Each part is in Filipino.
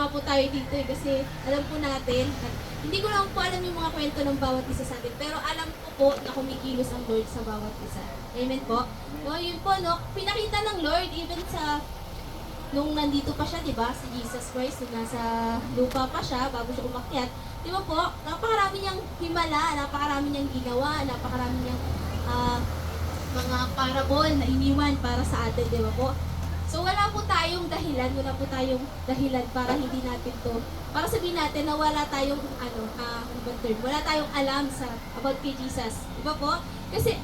nga po tayo dito kasi alam po natin, at hindi ko lang po alam yung mga kwento ng bawat isa sa atin, pero alam ko po na kumikilos ang Lord sa bawat isa. Amen po? No, yun po, no? Pinakita ng Lord even sa nung nandito pa siya, di ba? Si Jesus Christ, nung nasa lupa pa siya, bago siya umakyat. Di ba po? Napakarami niyang himala, napakarami niyang ginawa, napakarami niyang mga parabol na iniwan para sa atin, di ba po? So wala po tayong dahilan para hindi natin to, para sabihin natin na wala tayong wala tayong alam about kay Jesus. Di ba po? Kasi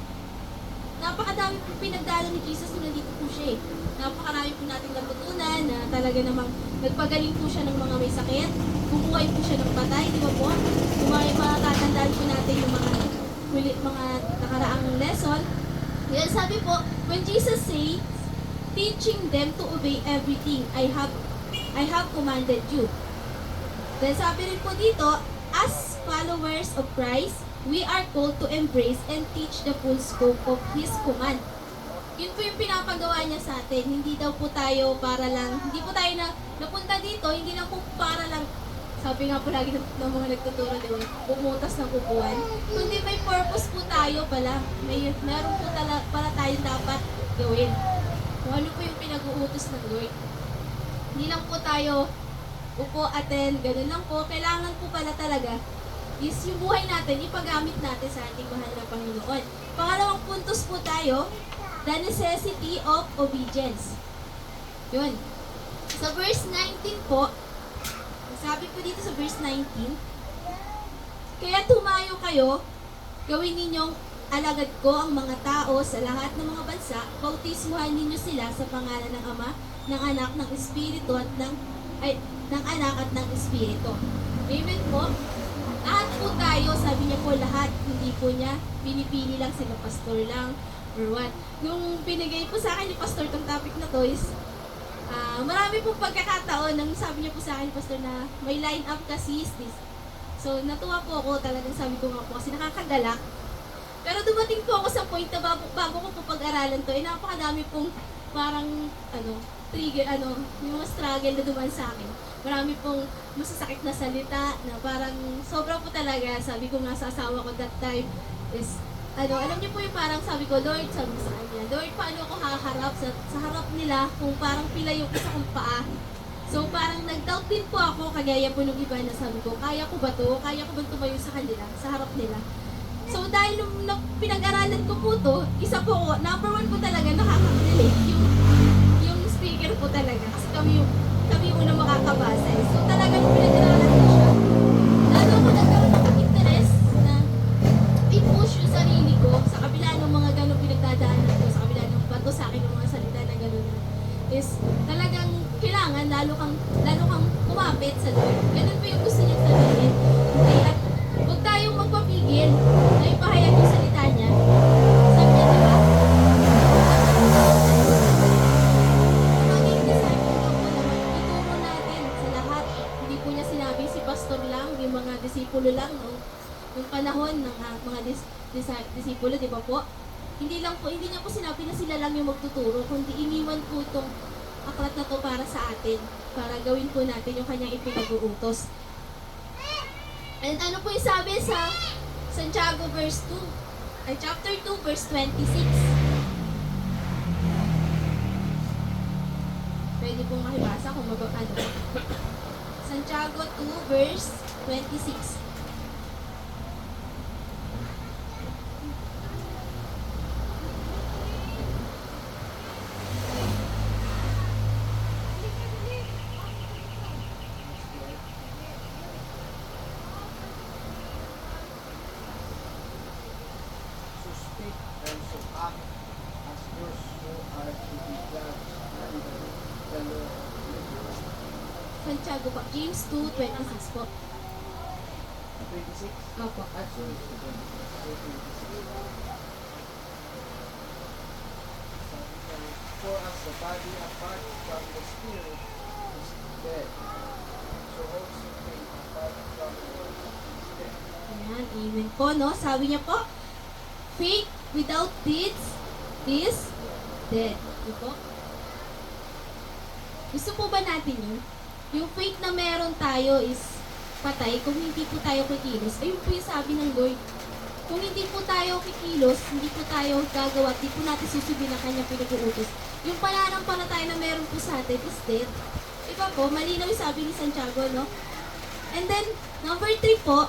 napakadami po pinagdala ni Jesus nung nandito po siya eh. Napakarami po nating natutunan na talaga namang nagpagaling po siya ng mga may sakit, bumuhay po siya ng patay, di ba po? Kung matatandaan po natin yung mga nakaraang lesson. Yan, sabi po, when Jesus says, teaching them to obey everything I have commanded you. Then sabi rin po dito, as followers of Christ, we are called to embrace and teach the full scope of His command. Yun po yung pinapagawa niya sa atin. Hindi daw po tayo hindi po tayo napunta dito, hindi lang po para lang, sabi nga po lagi ng mga nagtuturo, di ba, pumutas ng upuan. Kundi may purpose po tayo pala. Meron po pala tayong dapat gawin. Kung ano po yung pinag-uutos ng Lord. Hindi lang po tayo upo, attend, ganun lang po. Kailangan po pala talaga is yung buhay natin, ipagamit natin sa ating mahal na Panginoon. Pangalawang puntos po tayo, the necessity of obedience. Yun. Sa verse 19 po, sabi po dito sa verse 19, kaya tumayo kayo, gawin ninyong alagad ko ang mga tao sa lahat ng mga bansa, bautismuhan ninyo sila sa pangalan ng Ama, ng Anak, ng Espiritu at ng Anak at ng Espiritu. Amen po. Lahat po tayo, sabi niya po lahat, hindi po niya pinipili lang sila pastor lang or what. Nung pinigay po sa akin ni pastor tong topic na to is marami pong pagkakataon nang sabi niya po sa akin, pastor, na may line up kasi is this. So natuwa po ako, talagang sabi ko nga po kasi nakakagalak. Pero dumating po ako sa point na bago ko po pag-aralan to, napakadami pong parang trigger, yung mga struggle na duman sa akin. Marami pong masasakit na salita na parang sobra po talaga. Sabi ko nga sa asawa ko that time is, alam niyo po yung parang sabi ko, Lord, sabi ko sa kanya, Lord, paano ako haharap sa harap nila kung parang pila yung isa kong paa? So parang nag-doubt din po ako, kagaya po nung iba na sabi ko, kaya ko ba to? Kaya ko ba tumayo sa kanila, sa harap nila? So dahil nung pinag-aralan ko po to, isa po ko, number one po talaga, nakaka-relate yung speaker po talaga. Kasi kami yung unang makakabasa. So talagang pinag-aralan ko siya. Lalo ako nagkaroon ng interest na i-push yung sarili ko sa kabila ng mga ganong pinagdadaanan ko, sa kabila ng bato sa akin ng mga salita na gano'n is talagang kailangan lalo kang kumapit sa Lord. Ganun po yung gusto niya sabihin. Kaya huwag tayong magpapigil na ipahayag yung salita niya. Sabi niya, diba? Maging disciple daw po naman, ituro natin sa lahat. Hindi po niya sinabi si pastor lang, yung mga disipulo lang, nung panahon ng mga disipulo, di ba po? Hindi niya po sinabi na sila lang yung magtuturo, kundi iniwan po itong aklat na to para sa atin, para gawin po natin yung kanyang ipinag-uutos. And ano po yung sabi sa Santiago chapter 2, verse 26. Pwede pong makibasa kung Santiago 2, verse 26. Santiago po, James 2:26 po. 26? Opo. For as the body apart from the spirit is dead, so also faith apart from the works is dead. Ayan, amen po, no? Sabi niya po, faith without deeds is dead. Ito po. Gusto po ba natin yun? yung faith na meron tayo is patay kung hindi po tayo kikilos. Ayun po yung sabi ng Lord. Kung hindi po tayo kikilos, hindi po tayo gagawa, hindi po natin susubin ang kanyang pinag-uutos. Yung pananampalataya na meron po sa atin is dead. Iba po, malinaw yung sabi ni Santiago, no? And then, number 3 po,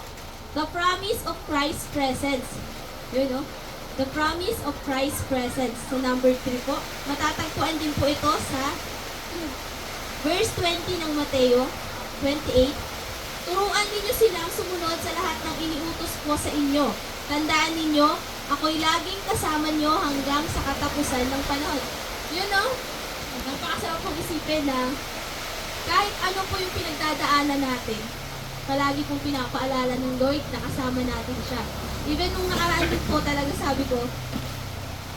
the promise of Christ's presence. Yun, no? The promise of Christ's presence. So, number 3 po. Matatagpuan din po ito sa verse 20 ng Mateo 28. Turuan ninyo silang sumunod sa lahat ng iniutos ko sa inyo. Tandaan ninyo, ako'y laging kasama nyo hanggang sa katapusan ng panahon. Yun, no? Napakasarap pong isipin na kahit ano po yung pinagdadaanan natin, palagi pong pinapaalala ng Lord na kasama natin siya. Even nung nakaraan din po talaga sabi ko,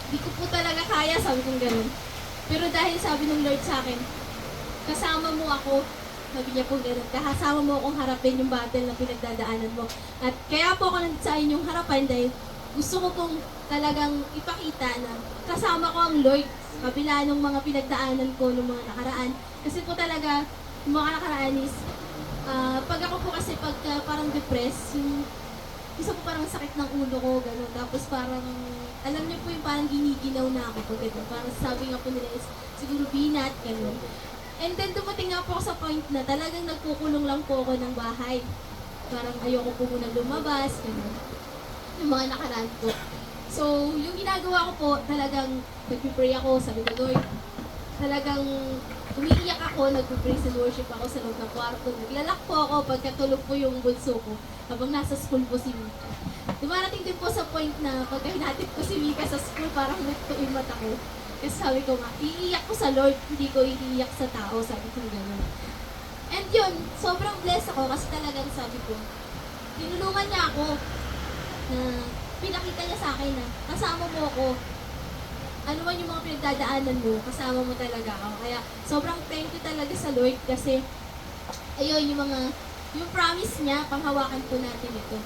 di ko po talaga kaya, sabi kong ganun. Pero dahil sabi ng Lord sa akin, kasama mo ako, sabi niya po ganun, kasama mo akong harapin yung battle na pinagdadaanan mo. At kaya po ako nandito sa inyong harapan dahil gusto ko pong talagang ipakita na kasama ko ang Lord sa kabila ng mga pinagdaanan ko ng mga nakaraan. Kasi po talaga, yung mga nakaraan is, pag ako po kasi pagka parang depressed, yung isa po parang sakit ng ulo ko, gano'n. Tapos parang, alam niyo po yung parang giniginaw na ako pag gano'n. Parang sabi nga po nila is, siguro binat, gano'n. And then dumating nga po ako sa point na talagang nagkukulong lang po ako ng bahay. Parang ayoko po muna lumabas, gano'n. Yung mga nakaraan po. So, yung ginagawa ko po, talagang nag-pray ako, sabi ko, Lord, talagang umiiyak ako, nag-praise and worship ako sa loob ng kwarto. Naglalak po ako pagkatulog po yung bunso ko habang nasa school po si Mika. Dumarating din po sa point na pagka hinatid ko si Mika sa school, parang nagto yung mata ko. Kasi sabi ko nga, iiyak ko sa Lord, hindi ko iiyak sa tao, sabi ko gano'n. And yun, sobrang blessed ako kasi talagang sabi ko, tinulungan niya ako na pinakita niya sa akin na kasama mo ako. Ano man yung mga pinagdadaanan mo, kasama mo talaga ako. Kaya sobrang thank you talaga sa Lord kasi ayun, yung promise niya, panghawakan po natin ito.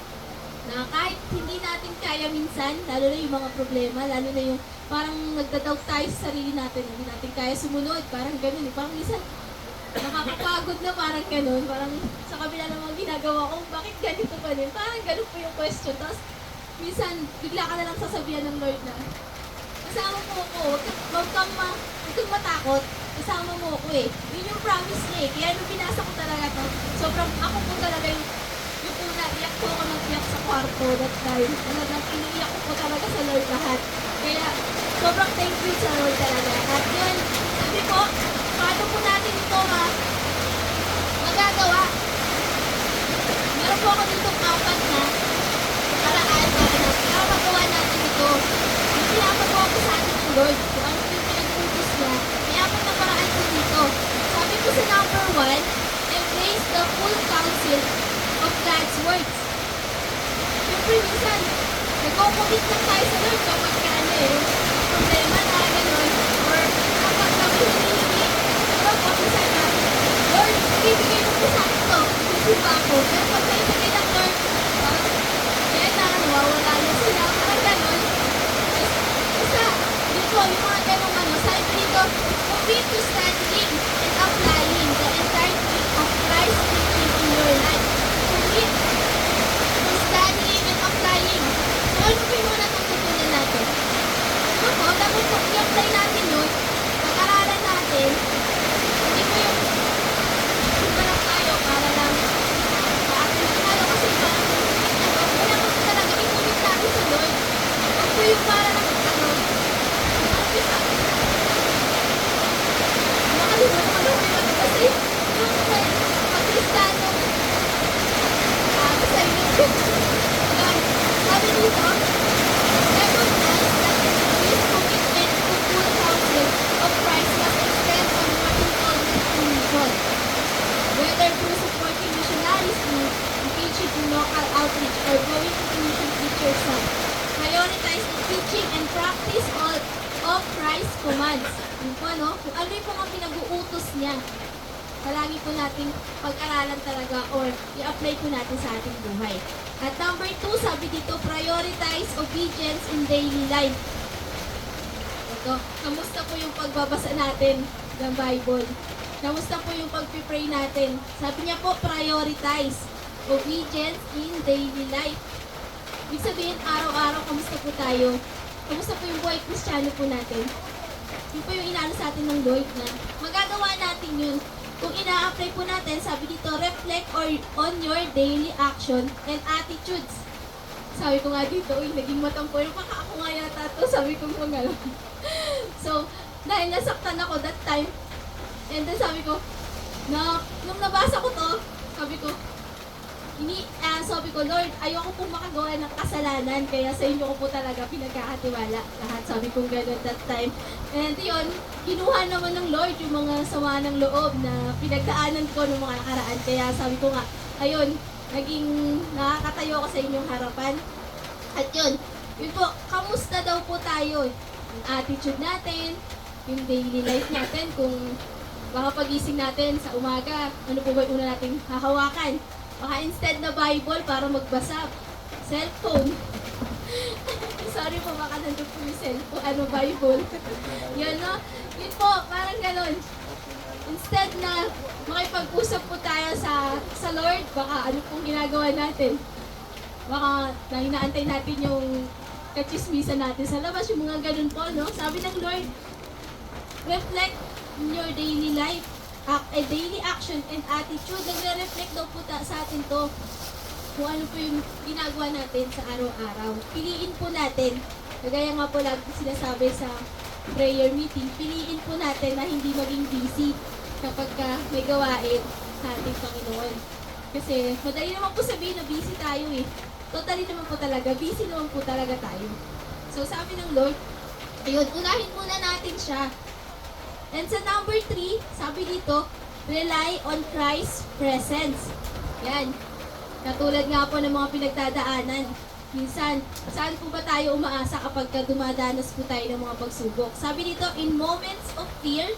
Na kahit hindi natin kaya minsan, lalo na yung mga problema, lalo na yung parang nagdadoubt tayo sa sarili natin, hindi natin kaya sumunod, parang ganun. Parang minsan, nakakapagod na parang ganun. Parang sa kabila ng mga ginagawa ko, bakit ganito pa din? Parang ganun po yung question. Tapos minsan, bigla ka na lang sasabihan ng Lord na, kasama mo ako, huwag kang matakot, kasama mo ako eh. Yun yung promise niya eh. Kaya nung binasa ko talaga to, sobrang ako po talaga yung una, iyak po ako ng iyak sa kwarto that time. Talagang iniiyak ko po talaga sa Lord lahat. Kaya sobrang thank you sa Lord talaga. At yun, sabi po, paano po natin ito magagawa? Meron po ako dito 4 na paraan para magawa natin ito. Pinapagawa ko sa atin ng Lord. Kung ano yung pinag-focus niya, may 4 na paraan po dito. Sabi ko sa number 1, embrace the full counsel of God's words. Siyempre, minsan, nagko-commit lang tayo sa Lord kapag ano problema na gano'n, or kapag kami hinihingi, pero po, minsan na, Lord, ibigay mo po sa akin to, isipa ako. Pero pag naibigay ng Lord, kaya na, nawawala na sila, parang gano'n. Isa, dito, yung mga gano'ng sabi ko dito, commit to studying and applying the entirety of Christ's teaching in your life. Commit to studying and applying. So, ano po yung mga natutunan natin? Ano po, dapat po, i-apply natin yun, pag-aralan natin, hindi po yung iba lang tayo para lang sa atin ang kasi parang wala ko talaga i-commit natin sa Lord. Huwag po yung para lang makalimutan ko yung kasi yung pag-Kristano sa inyo sabi dito recognize that this commitment to full counsel of Christ must extend on working all mission, whether through supporting missionaries in teaching in local outreach or going to the mission teach yourself. Prioritize the teaching and practice all of Christ's commands. Yun po, no? Kung ano yung mga pinag-uutos niya, palagi po nating pag-aralan talaga or i-apply po natin sa ating buhay. At number 2, sabi dito, prioritize obedience in daily life. Ito, kamusta po yung pagbabasa natin ng Bible? Kamusta po yung pag-pray natin? Sabi niya po, prioritize obedience in daily life. Ibig sabihin, araw-araw, kamusta po tayo? Kamusta po yung buhay Kristiyano po natin? Yun po yung inaano sa atin ng Lord na magagawa natin yun. Kung ina-apply po natin, sabi dito, reflect on your daily action and attitudes. Sabi ko nga dito, uy, naging matampo yung baka ako nga yata to, sabi ko mga So, dahil nasaktan ako that time, and then sabi ko, nung nabasa ko to, sabi ko, Lord, ayoko pong makagawa ng kasalanan, kaya sa inyo ko po talaga pinagkakatiwala lahat. Sabi ko gano'n that time. And yun, kinuha naman ng Lord yung mga sama ng loob na pinagdaanan ko ng mga nakaraan. Kaya sabi ko nga, ayun, naging nakakatayo ko sa inyong harapan. At yun po, kamusta daw po tayo? Yung attitude natin, yung daily life natin, kung baka pagising natin sa umaga, ano po ba yung una nating hahawakan? Baka instead na Bible para magbasa, cellphone. Sorry po, baka nandun po yung cellphone, Bible. Yun, no? Yun po, parang ganon. Instead na makipag-usap po tayo sa Lord, baka ano pong ginagawa natin? Baka inaantay natin yung kachismisan natin sa labas, yung mga ganun po, no? Sabi ng Lord, reflect in your daily life, a daily action and attitude. Nagre-reflect daw po sa atin to kung ano po yung ginagawa natin sa araw-araw. Piliin po natin, kagaya nga po lagi sinasabi sa prayer meeting, piliin po natin na hindi maging busy kapag may gawain sa ating Panginoon. Kasi madali naman po sabihin na busy tayo eh. Totally naman po talaga, busy naman po talaga tayo. So sabi ng Lord, ayun, unahin muna natin siya. And sa number 3, sabi dito, rely on Christ's presence. Yan. Katulad nga po ng mga pinagdadaanan. Minsan, saan po ba tayo umaasa kapag dumadanas po tayo ng mga pagsubok? Sabi dito, in moments of fear,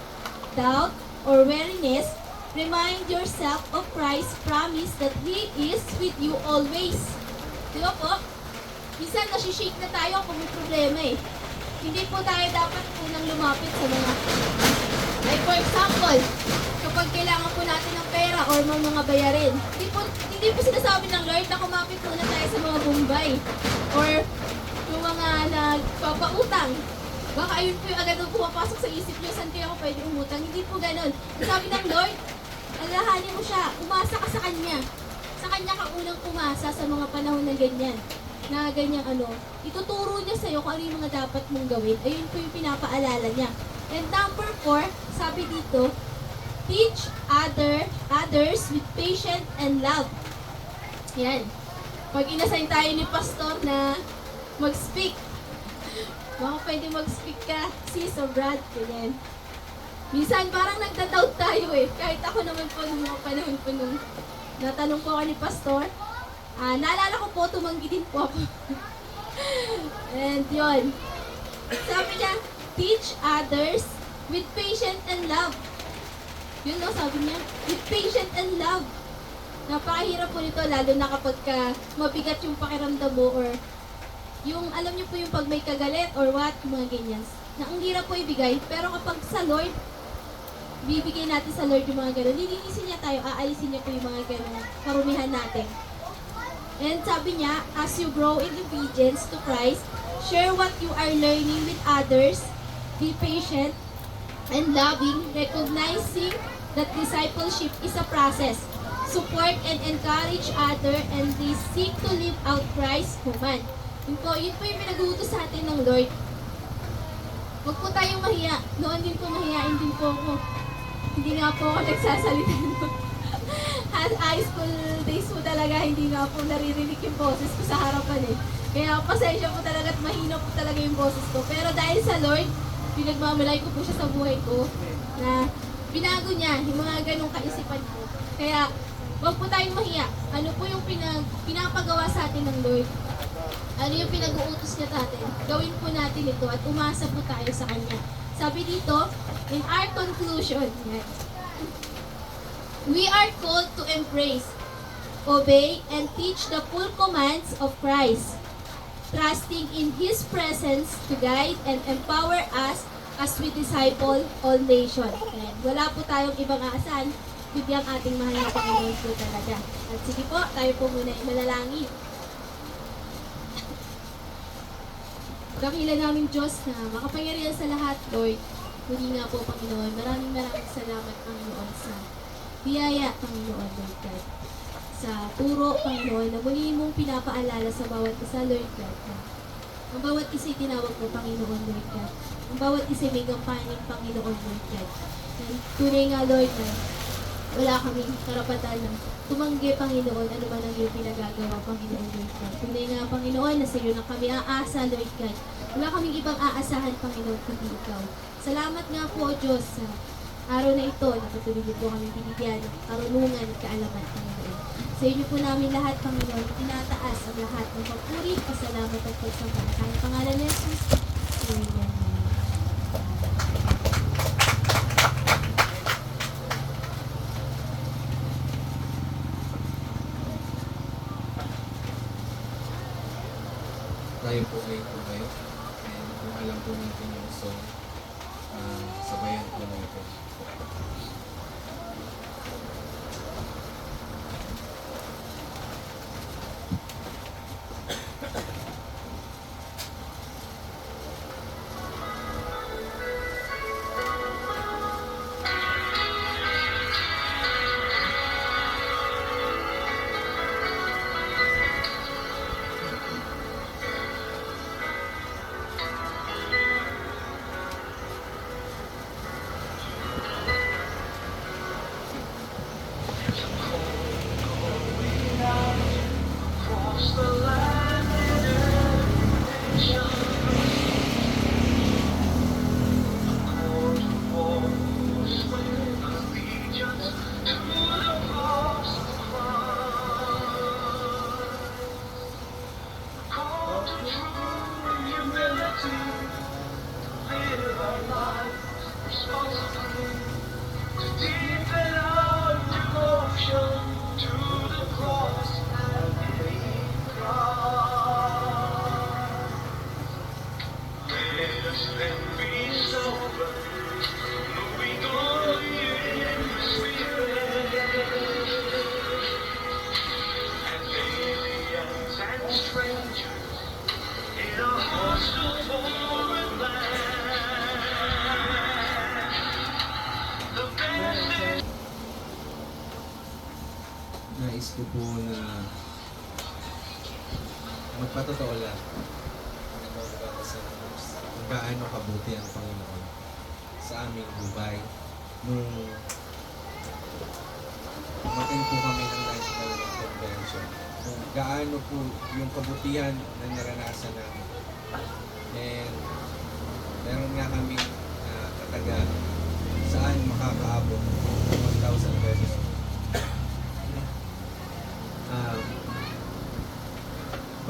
doubt, or weariness, remind yourself of Christ's promise that He is with you always. Di ba po? Minsan, nasishake na tayo kung may problema eh. Hindi po tayo dapat unang lumapit sa mga... Like for example, kapag kailangan po natin ng pera or mga bayarin, hindi po sinasabi ng Lord na kumapit muna tayo sa mga Bombay or yung mga nagpapautang. Baka ayun po yung agad na pumapasok sa isip nyo, saan kaya ako pwede umutang? Hindi po ganun. Sabi ng Lord, alahanin mo siya, umasa ka sa Kanya. Sa Kanya ka unang umasa sa mga panahon na ganyan. Na ganyang ituturo niya sa'yo kung ano yung mga dapat mong gawin. Ayun po yung pinapaalala niya. And number 4, sabi dito, teach others with patience and love. Yan. Pag inassign tayo ni pastor na mag-speak, baka pwede mag-speak ka, sis or brad, ganyan. Minsan parang nagda-doubt tayo eh. Kahit ako naman po nung mga panahon po nung natanong po ako ni pastor, naalala ko po, tumanggi din po ako. And yun. Sabi niya, teach others with patience and love. Yun no, sabi niya, with patience and love. Napakahirap po nito, lalo na kapag mabigat yung pakiramdam mo or yung, alam niyo po yung pag may kagalit or what, yung mga ganyan. Na ang hirap po ibigay, pero kapag sa Lord, bibigay natin sa Lord yung mga gano'n. Lilinisin niya tayo, aalisin niya po yung mga gano'n, karumihan natin. And sabi niya, as you grow in obedience to Christ, share what you are learning with others, be patient and loving, recognizing that discipleship is a process. Support and encourage others and they seek to live out Christ's command. Yun po yung pinag-uutos sa atin ng Lord. Huwag po tayong mahiya. Noon din po mahiyain din po ako. Hindi nga po ako nagsasalita noon. At high school days po talaga, hindi nga po naririnig yung boses ko sa harapan eh. Kaya pasensya po talaga at mahina po talaga yung boses ko. Pero dahil sa Lord, pinagmamalay ko po siya sa buhay ko na binago niya yung mga ganong kaisipan ko. Kaya huwag po tayong mahiya. Ano po yung pinapagawa sa atin ng Lord? Ano yung pinag-uutos niya sa atin? Gawin po natin ito at umasa po tayo sa Kanya. Sabi dito, in our conclusion, we are called to embrace, obey, and teach the full commands of Christ, trusting in His presence to guide and empower us as we disciple all nations. Ayan. Wala po tayong ibang aasahan, kundi ang ating mahal na Panginoon po talaga. At sige po, tayo po muna ay manalangin. Dakila namin Diyos na makapangyarihan sa lahat, Lord. Muli nga po, Panginoon, maraming salamat, Panginoon, sa biyaya, Panginoon, Lord God. Sa turo, Panginoon, na muli mong pinapaalala sa bawat isa, Lord God. Na ang bawat isa'y tinawag mo, Panginoon, Lord God. Ang bawat isa'y may gampaning, Panginoon, Lord God. And tunay nga, Lord, na wala kaming karapatan na tumanggi, Panginoon, ano man ang iyong pinagagawa, Panginoon, Lord God. Tunay nga, Panginoon, na sa iyo na kami aasa, Lord God. Wala kaming ibang aasahan, Panginoon, kundi ikaw. Salamat nga po, Diyos, sa araw na ito na patuloy po kami binigyan ng karunungan at kaalaman, Panginoon. Sa inyo po namin lahat, Panginoon, tinataas ang lahat ng papuri, pasalamat at pagsampalataya. Ang pangalan ni Jesus. Amen. Tayo po ay tumayo. And kung alam po natin yung song, sabayan po natin. Nais ko po na magpatotoo lang kung gaano kabuti ang Panginoon sa aming buhay. Nung umatin po kami ng National Convention, kung gaano po yung kabutihan na naranasan namin. And meron nga kami kataga saan makakaabot ng 1,000 pesos.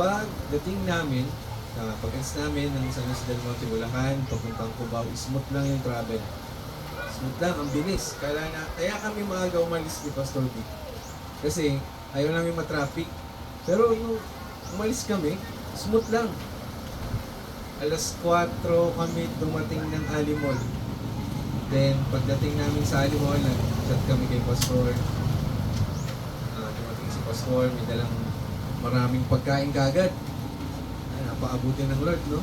Pagdating namin, pag-ins namin ng San Jose del Monte, Bulacan, papuntang Cubao, smooth lang yung travel. Smooth lang, ang bilis. Kaya kami maaga umalis ni Pastor B. Kasi ayaw namin matraffic. Pero nung umalis kami, smooth lang. Alas 4 kami dumating ng Alimol. Then pagdating namin sa Alimol, nag-chat kami kay Pastor. Dumating si Pastor, may dalang maraming pagkain kagad. Ay, napaabutin ng Lord, no?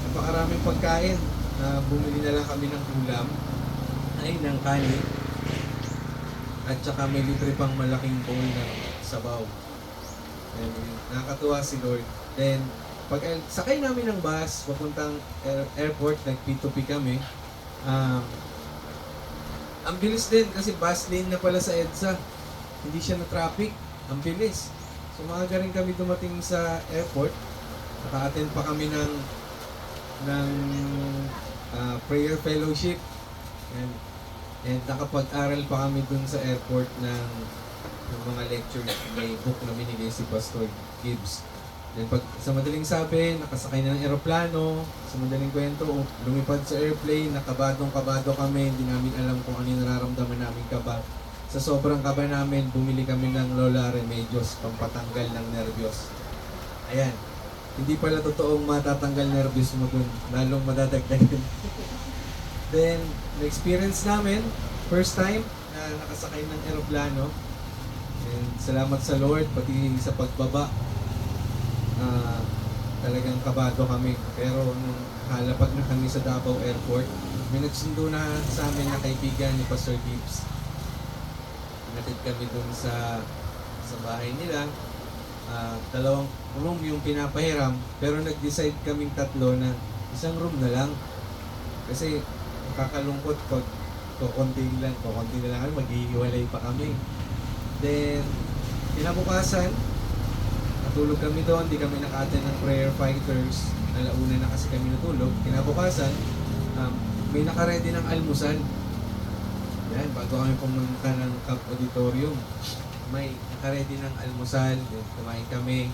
Napakaraming pagkain. Bumili na lang kami ng ulam, ng kanin, at saka may libre pang malaking bowl ng sabaw. And nakakatuwa si Lord. Then, pag sakay namin ng bus, papuntang airport, nag-P2P kami, ang bilis din kasi bus lane na pala sa EDSA. Hindi siya na traffic. Ang bilis. So maaga rin kami dumating sa airport. Naka-attend pa kami ng prayer fellowship. And nakapag-aral pa kami dun sa airport ng mga lecture. May book na binigay si Pastor Gibbs. Then pag sa madaling sabi, nakasakay na ng eroplano. Sa madaling kwento, lumipad sa airplane, nakabadong-kabado kami. Hindi namin alam kung ano yung nararamdaman namin kaba. Sa sobrang kaba namin, bumili kami ng Lola Remedios, pampatanggal ng nervyos. Ayan. Hindi pala totoong matatanggal nervyos mo dun. Lalong madadagdagan. Then, na-experience namin, first time na nakasakay ng eroplano. And salamat sa Lord, pati sa pagbaba. Talagang kabado kami. Pero nung halapag na kami sa Davao Airport, may nagsundo na sa amin na kaibigan ni Pastor Gibbs. Pinatid kami dun sa bahay nila. Dalawang room yung pinapahiram, pero nag-decide kaming tatlo na isang room na lang. Kasi nakakalungkot pag kukunti na lang, maghihiwalay pa kami. Then, kinabukasan, natulog kami doon, di kami naka-attend ng prayer fighters. Alauna na kasi kami natulog. Kinabukasan, may naka-ready ng almusal. Yan, bago kami pumunta ng Camp Auditorium. May naka-ready ng almusal, then kumain kami.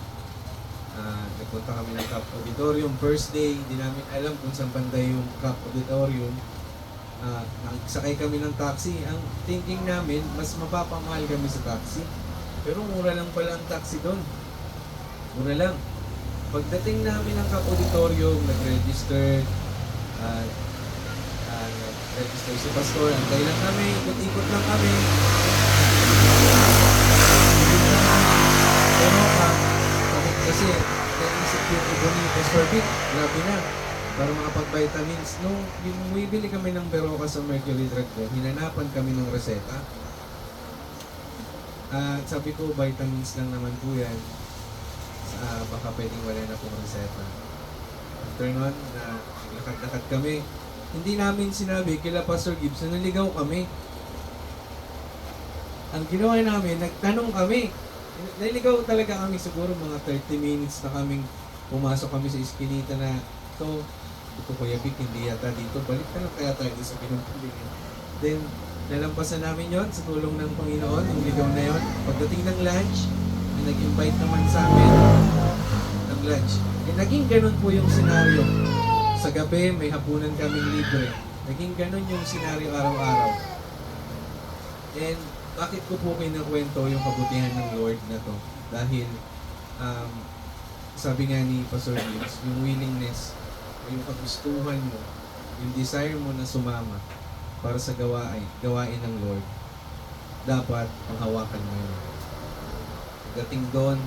Nagpunta kami ng Camp Auditorium. First day, hindi namin alam kung saan banda yung Camp Auditorium. Nagsakay kami ng taxi. Ang thinking namin, mas mapapamahal kami sa taxi. Pero mura lang pala ang taxi doon. Mura lang. Pagdating namin ng Camp Auditorium, nag-register, nag-register si Pastor, antay lang kami, ikot-ikot lang kami. Pero kasi naisip yung iba ni Pastor Vic, grabe na, para makapag-vitamins. Nung bumibili kami ng Berocca sa Mercury Drug Mart, hinanapan kami ng reseta. Sabi ko, vitamins lang naman po yan. Baka pwedeng wala na pong reseta. After nun, lakad-lakad kami. Hindi namin sinabi kila Pastor Gibbs na naligaw kami. Ang ginawa namin, nagtanong kami. Naligaw talaga kami, siguro mga 30 minutes na kaming pumasok kami sa iskinita na ito Kuya Vic, hindi yata dito. Balik na lang kaya tayo sa pinupulingan. Then, nalampasan namin yon sa tulong ng Panginoon, yung ligaw na yon. Pagdating ng lunch, nag-invite naman sa amin ng lunch. Naging ganun po yung senaryo. Sa gabi, may hapunan kaming libre. Naging ganun yung senaryo araw-araw. And bakit ko po kinakwento yung kabutihan ng Lord na to? Dahil, sabi nga ni Pastor Gibbs, yung willingness, yung kagustuhan mo, yung desire mo na sumama para sa gawain ng Lord, dapat ang hawakan mo yun. Dating doon,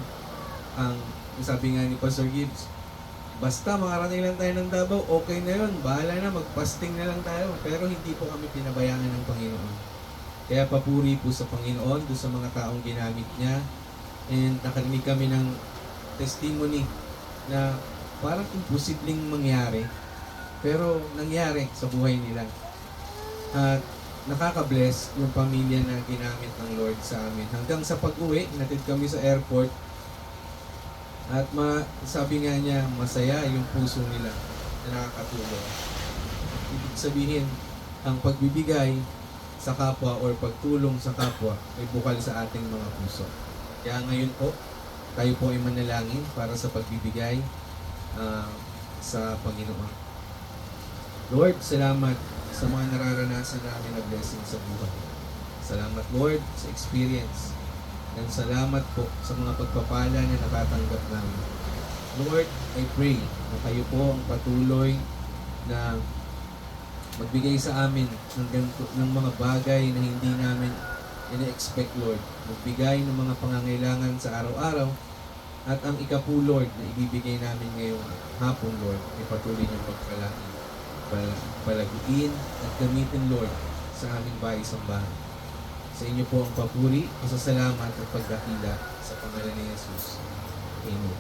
sabi nga ni Pastor Gibbs, basta makarating lang tayo ng Davao, okay na yun, bahala na, mag-fasting na lang tayo. Pero hindi po kami pinabayaan ng Panginoon. Kaya papuri po sa Panginoon, doon sa mga taong ginamit niya. And nakarinig kami ng testimony na parang imposibleng mangyari, pero nangyari sa buhay nila. At nakaka-bless yung pamilya na ginamit ng Lord sa amin. Hanggang sa pag-uwi, natid kami sa airport. At sabi nga niya, masaya yung puso nila na nakakatulong. Ibig sabihin, ang pagbibigay sa kapwa or pagtulong sa kapwa ay bukal sa ating mga puso. Kaya ngayon po, tayo po ay manalangin para sa pagbibigay sa Panginoon. Lord, salamat sa mga nararanasan namin na blessing sa buhay. Salamat, Lord, sa experience. And salamat po sa mga pagpapala na natatanggap namin. Lord, I pray na kayo po ang patuloy na magbigay sa amin ng mga bagay na hindi namin ina-expect, Lord. Magbigay ng mga pangangailangan sa araw-araw. At ang ikapu, Lord, na ibibigay namin ngayong hapon, Lord, ay patuloy niyong palaguin at gamitin, Lord, sa aming bahay-sambahan. Sa inyo po ang papuri, pasasalamat at pagdakila sa pangalan ni Jesus. Amen.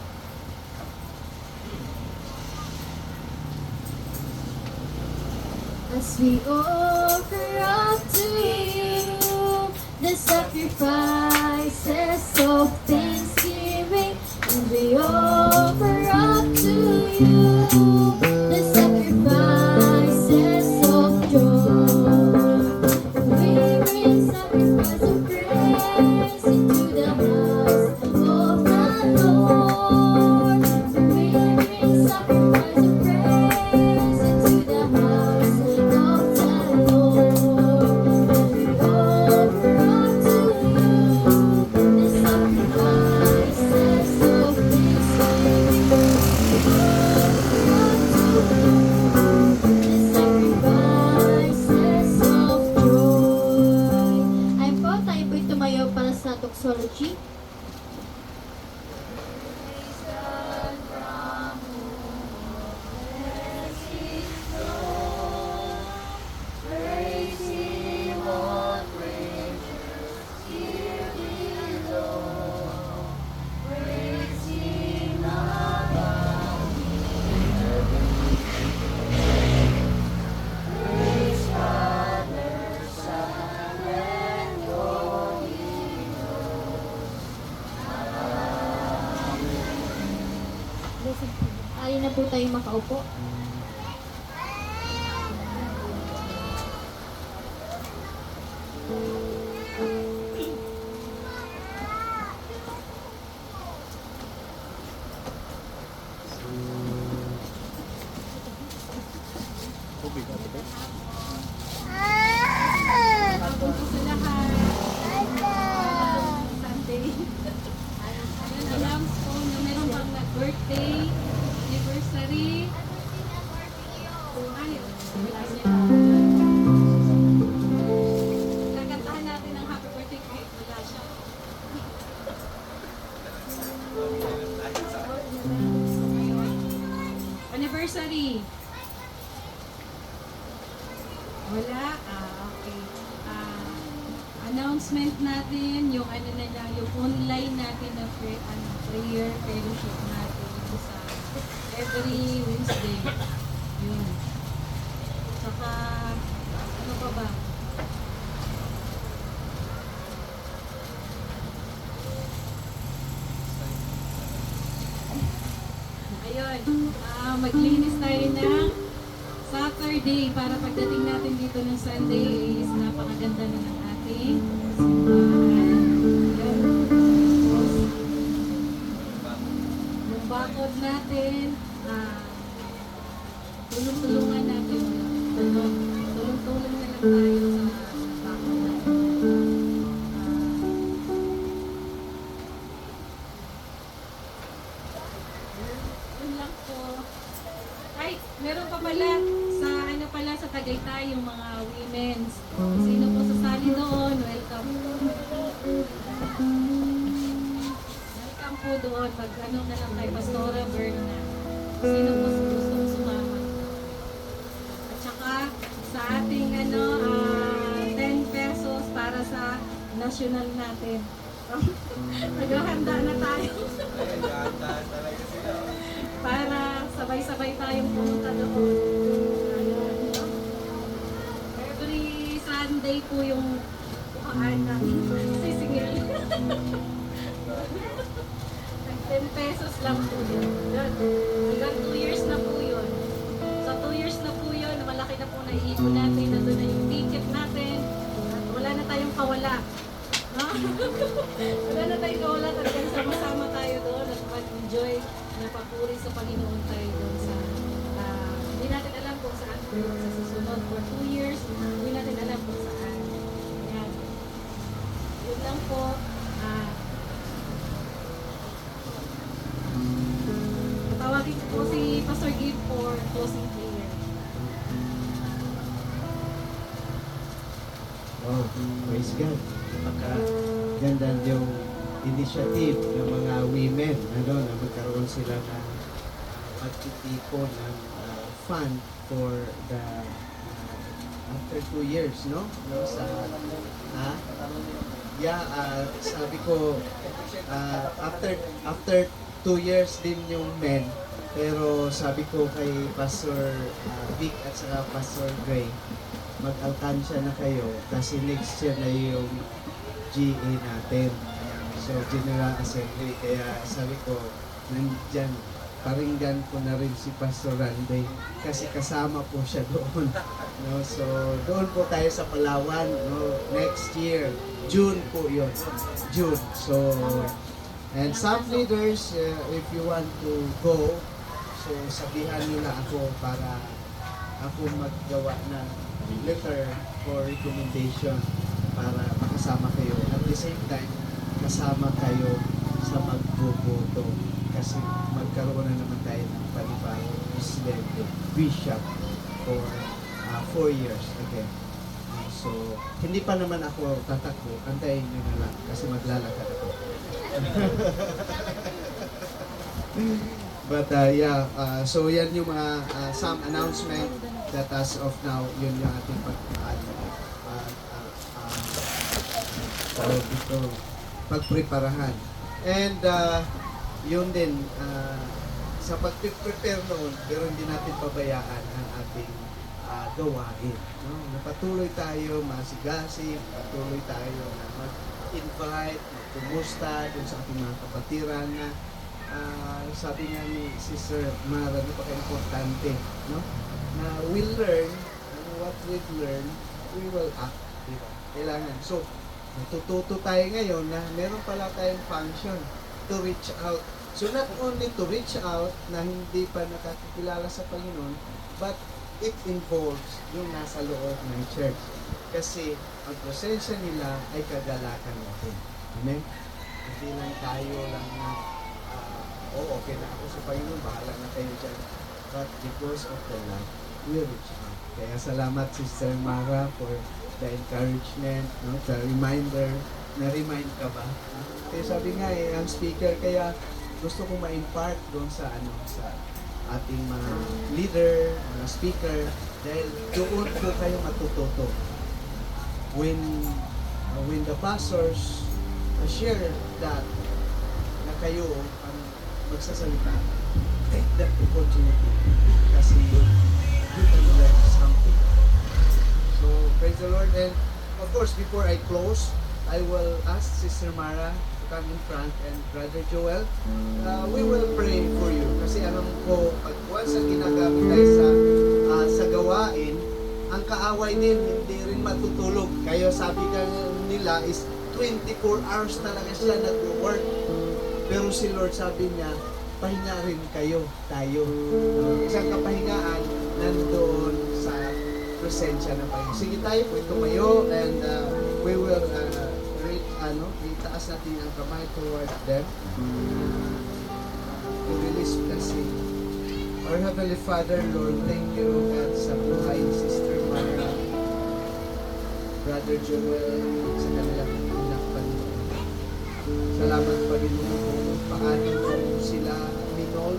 As we offer up to you the sacrifices of thanksgiving, and we offer up to you the sacrifices of joy. We bring sacrifice of praise into the house of the Lord. We bring sacrifice of praise into the house of the Lord. And we offer up to you Ayun na po tayo makaupo. Tapos po sa lahat. Sunday. Ayun, announce po na meron pang nag-birthday, anniversary. Ay, wala siya. Kakantahan natin ang happy birthday cake. Wala siya. Anniversary. Wala? Okay. Announcement natin, yung ano na lang, yung online natin na prayer fellowship natin sa every Wednesday. Yun. Saka, ano pa ba? Ayun. Maglinis tayo ng Saturday para pagdating natin dito ng Sunday is napakaganda na ng ating simbahan. Yun. Yung bakod natin, tulong-tulungan natin. Tulong-tulong na lang tayo sa bakod natin. Yun lang po. Ay, meron pa pala sa Tagaytay yung mga women's. Sino po sasali doon? Welcome. Welcome po doon. Mag-ano na lang kay Pastora Berna. Sino po gusto sumama? At saka sa ating 10 pesos para sa national natin. Naghahanda na tayo. Para sabay-sabay tayong pumunta doon. Every Sunday po yung bukaan namin. Sisingil. 10 pesos lang po yun. Hanggang 2 years na po yun. Sa 2 years na po yun, malaki na po naiipon natin. Nandun na yung ticket natin. At wala na tayong kawala. No? Wala na tayong kawala. Talagang sama-sama tayo doon at mag-enjoy na papuri sa Panginoon tayo doon sa hindi natin alam kung saan po sa susunod for 2 years, hindi natin alam kung saan. Ayan. Yun lang po. Tawagin po si Pastor Gabe for closing prayer. Oh, praise God. Ganda yung initiative ng mga women na magkaroon sila ng pagtitipon ng fund for the after 2 years, no? Sa sabi ko after 2 years din yung men, pero sabi ko kay Pastor Vic at saka Pastor Gray, mag-alkansya na kayo kasi next year na yung GA natin. So, General Assembly. Kaya sabi ko, nandyan, paringgan ko na rin si Pastor Randy kasi kasama po siya doon. No? So, doon po tayo sa Palawan. No? Next year, June po yun. June. So, and some leaders, if you want to go, so sabihan nyo na ako para ako maggawa ng letter for recommendation para makasama kayo. At the same time, kasama kayo sa magboboto kasi magkaroon na naman tayo ng panibagong Muslim bishop for 4 years again. So, hindi pa naman ako tatakbo, antayin nyo na lang kasi maglalakad ako. But so yan yung mga some announcement that as of now, yun yung ating pagpreparahan. And yun din, sa pag-prepare noon, pero hindi natin pabayaan ang ating gawain. No? Patuloy tayo masigasig, patuloy tayo na mag-invite, magkumusta dun sa ating mga kapatiran na sabi nga ni Sister Mara, napaka-importante, no? Na we'll learn, and what we've learned, we will act, di ba? Kailangan. So, natututo tayo ngayon na meron pala tayong function to reach out. So, not only to reach out na hindi pa nakakilala sa Panginoon, but it involves yung nasa loob ng church. Kasi ang presensya nila ay kagalakan natin. Amen? Hindi lang tayo lang na, okay na ako sa Panginoon, bahala na kayo dyan. But because of the love, we reach out. Kaya salamat Sister Mara for the encouragement, no? The reminder, na-remind ka ba? Kaya sabi nga ang speaker, kaya gusto kong ma-impart doon sa sa ating mga leader, mga speaker, dahil doon po kayo matututo. When the pastors share that na kayo ang magsasalita, take that opportunity kasi you can learn something. So, praise the Lord. And of course, before I close, I will ask Sister Mara to come in front and Brother Joel. We will pray for you kasi alam ko, pag once ang ginagamit tayo sa gawain, ang kaaway din hindi rin matutulog. Kaya sabi ka nila is 24 hours talaga sila nag-work. Pero si Lord sabi niya, pahinga rin kayo, tayo. Isang kapahingaan nandoon sa presensya ng Panginoon. Sige tayo po tumayo and we will itaas natin ang kamay toward them. To release blessing. Our Heavenly Father, Lord, thank you at sa buhay ni Sister Mara, Brother Joel, sa kanilang anak, Panginoon. Salamat, Panginoon, kung paano sila minol,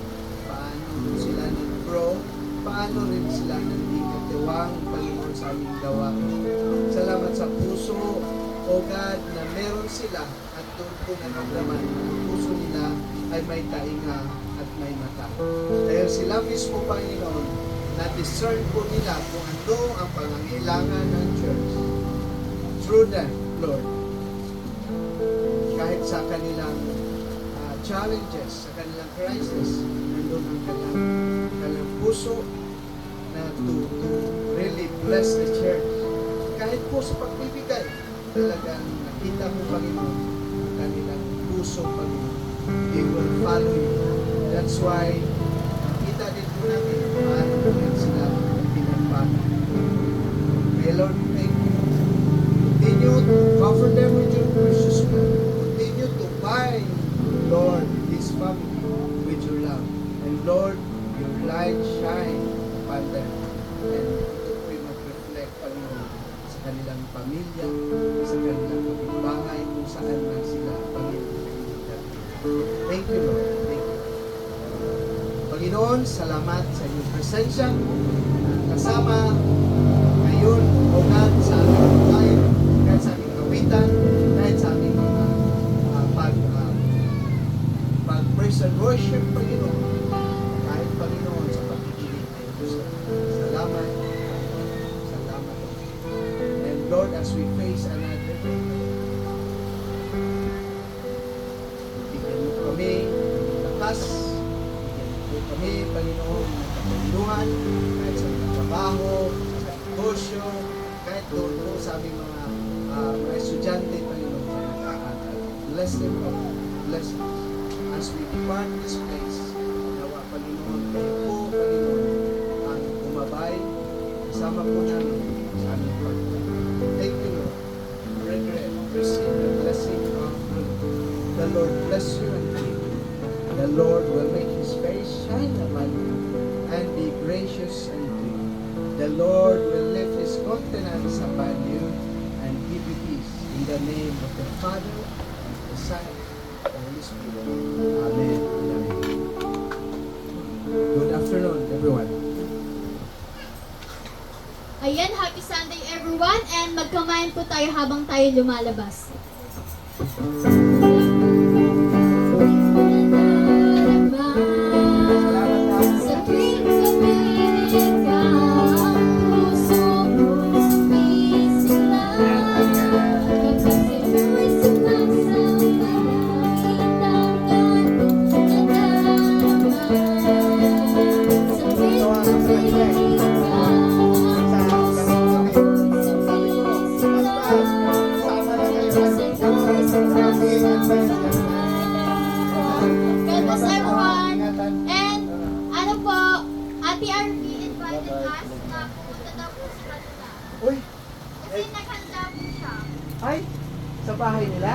paano sila nag-grow, paano rin sila naging katiwang, Panginoon, sa aming gawain. Salamat sa puso, O God, na meron sila at doon ko naramdaman ang puso nila ay may tainga at may mata. Dahil sila mismo, Panginoon, na-discern po nila kung ano ang pangangailangan ng church. Through them, Lord, kahit sa kanilang challenges, sa kanilang crisis, nandun ang kanilang puso na to really bless the church. Kahit po sa pagbibigay, talagang nakita mo, Panginoon, ang kanilang puso, Panginoon. They will follow you. That's why, nakita din po natin paano po yan sila pinagpapan. May Lord, thank you. Continue to cover them with your precious blood. Continue to bind, Lord, this family with your love. And Lord, your light shine upon them. And ito po'y mag-reflect, Panginoon, sa kanilang pamilya, sa kanilang kapitbahay, kung saan man sila, Panginoon. Thank you, Lord. Thank you. Panginoon, salamat sa iyong presensya. Kasama ngayon, O God, sa aming buhay, kahit sa aming kawitan, kahit sa aming mga pag-praise and worship, Panginoon. Kahit, Panginoon, sa pagkikinig na ito. Salamat. Salamat. And Lord, as we face another day, bigyan mo kami ng lakas, bigyan mo kami, Panginoon, ng kapagluhan, kahit sa mga trabaho, sa negosyo, kahit doon po sa aming mga estudyante, Panginoon, na nag-aaral. Bless them, Lord. Bless us. As we depart this place, nawa, Panginoon, kayo po, Panginoon, ang umabay, kasama po namin sa aming pagkakas. Thank you, Lord. Brethren, receive the blessing of the Lord. The Lord bless you and keep you. The Lord will make His face shine upon you and be gracious unto you. The Lord will lift His countenance upon you and give you peace. In the name of the Father, and the Son, and the Holy Spirit. Amen. Amen. Good afternoon, everyone. Ayan, happy Sunday everyone, and magkamayan po tayo habang tayo lumalabas. Sa tuwing gabi ka, ang puso mo'y sumisilap. Kapag sa'yo'y sumasang malangit ang gano'n, God bless everyone. And ano po, Ate RP invited us na pumunta daw po sa kanila. Uy, Kasi naghanda po siya. ay, sa bahay nila?